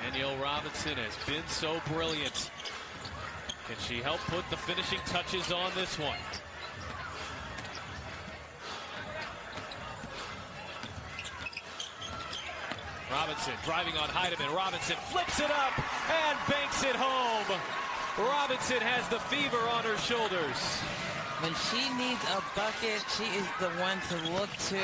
Danielle Robinson has been so brilliant. Can she help put the finishing touches on this one? Robinson driving on Heidemann. Robinson flips it up and banks it home. Robinson has the fever on her shoulders. When she needs a bucket, she is the one to look to,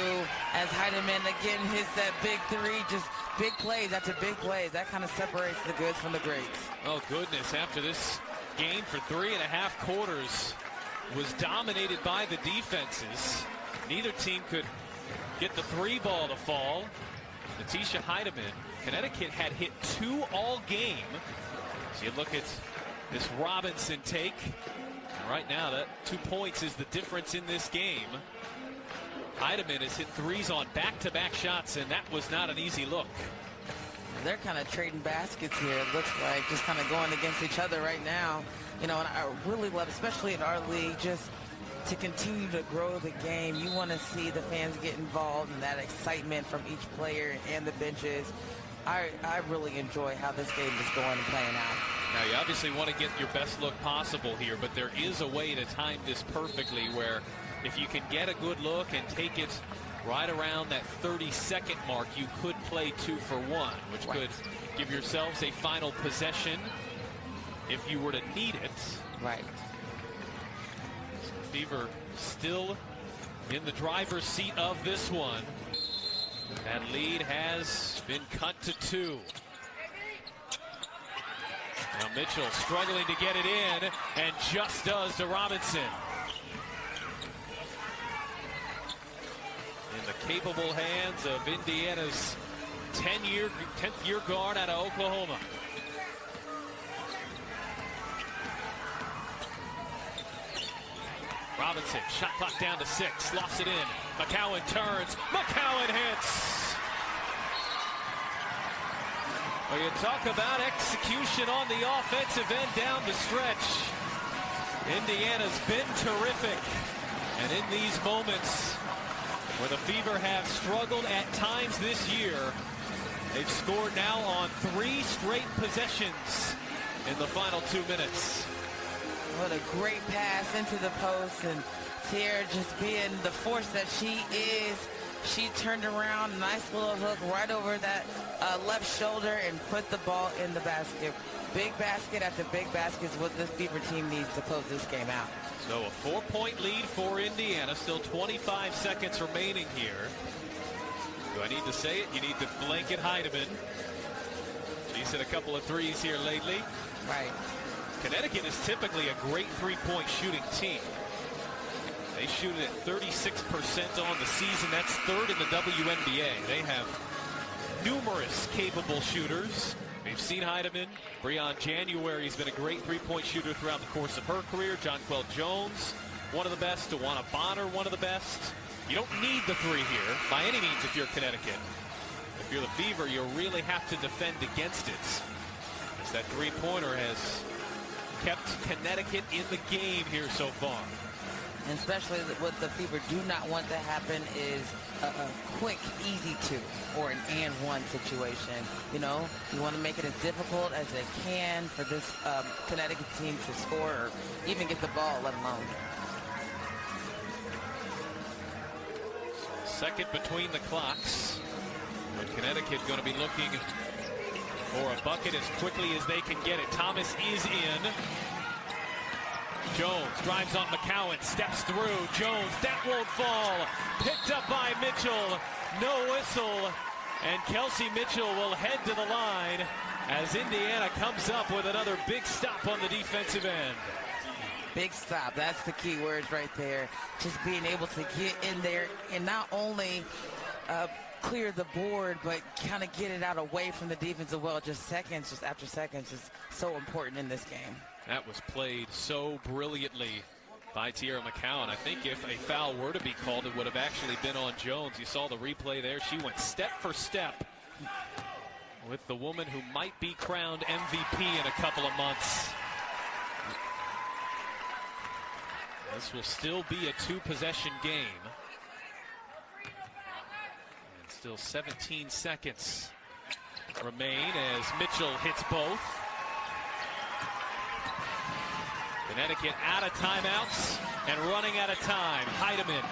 as Heidemann again hits that big three. Just big plays after big plays. That kind of separates the goods from the greats. Oh, goodness. After this game for 3.5 quarters was dominated by the defenses. Neither team could get the three ball to fall. Natisha Heidemann, Connecticut had hit 2 all game. So you look at this Robinson take. And right now, that 2 points is the difference in this game. Heidemann has hit threes on back-to-back shots, and that was not an easy look. They're kind of trading baskets here, it looks like, just kind of going against each other right now. You know, and I really love, especially in our league, just to continue to grow the game. You want to see the fans get involved and that excitement from each player and the benches. I really enjoy how this game is going and playing out. Now, you obviously want to get your best look possible here, but there is a way to time this perfectly where if you can get a good look and take it right around that 30-second mark, you could play 2 for 1, which could give yourselves a final possession if you were to need it. Right. So Fever still in the driver's seat of this one. That lead has been cut to 2. Now Mitchell struggling to get it in, and just does to Robinson. In the capable hands of Indiana's 10th year guard out of Oklahoma. Robinson, shot clock down to 6, lofts it in. McCowan turns, McCowan hits. Well, you talk about execution on the offensive end down the stretch. Indiana's been terrific. And in these moments where the Fever have struggled at times this year, they've scored now on 3 straight possessions in the final 2 minutes. What a great pass into the post, and Tierra just being the force that she is. She turned around, nice little hook right over that left shoulder and put the ball in the basket. Big basket after big basket is what this Fever team needs to close this game out. So a 4-point lead for Indiana, still 25 seconds remaining here. Do I need to say it? You need to blanket Heidemann. She's hit a couple of threes here lately. Right. Connecticut is typically a great three-point shooting team. They shoot it at 36% on the season. That's 3rd in the WNBA. They have numerous capable shooters. We've seen Heidemann. Breon January's been a great three-point shooter throughout the course of her career. Jonquel Jones, one of the best. Dewana Bonner, one of the best. You don't need the 3 here by any means if you're Connecticut. If you're the Fever, you really have to defend against it, as that three-pointer has kept Connecticut in the game here so far. And especially what the Fever do not want to happen is a quick, easy 2 or an and 1 situation. You know, you want to make it as difficult as they can for this Connecticut team to score or even get the ball, let alone. Second between the clocks. But Connecticut going to be looking for a bucket as quickly as they can get it. Thomas is in. Jones drives on McCowan, steps through. Jones, that won't fall. Picked up by Mitchell. No whistle. And Kelsey Mitchell will head to the line as Indiana comes up with another big stop on the defensive end. Big stop. That's the key words right there. Just being able to get in there and not only clear the board, but kind of get it out away from the defense as well. Just after seconds is so important in this game. That was played so brilliantly by Tierra McCowan. I think if a foul were to be called, it would have actually been on Jones. You saw the replay there. She went step for step with the woman who might be crowned MVP in a couple of months. This will still be a 2-possession game. And still 17 seconds remain as Mitchell hits both. Connecticut out of timeouts and running out of time. Heidemann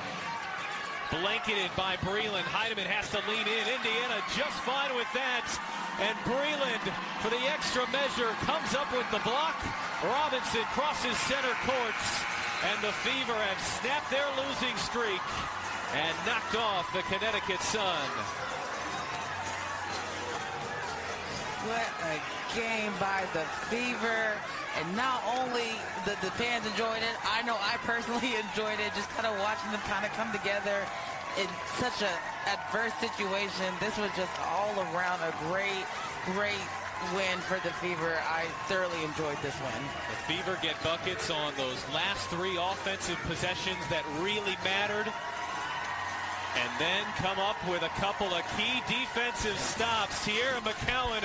blanketed by Breland. Heidemann has to lean in. Indiana just fine with that. And Breland, for the extra measure, comes up with the block. Robinson crosses center courts. And the Fever have snapped their losing streak and knocked off the Connecticut Sun. What a game by the Fever. And not only the fans enjoyed it, I know I personally enjoyed it, just kind of watching them kind of come together in such an adverse situation. This was just all around a great win for the Fever. I thoroughly enjoyed this win. The Fever get buckets on those last 3 offensive possessions that really mattered, and then come up with a couple of key defensive stops. Tierra McCowan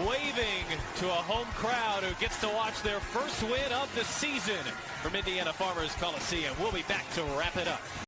waving to a home crowd who gets to watch their first win of the season from Indiana Farmers Coliseum. We'll be back to wrap it up.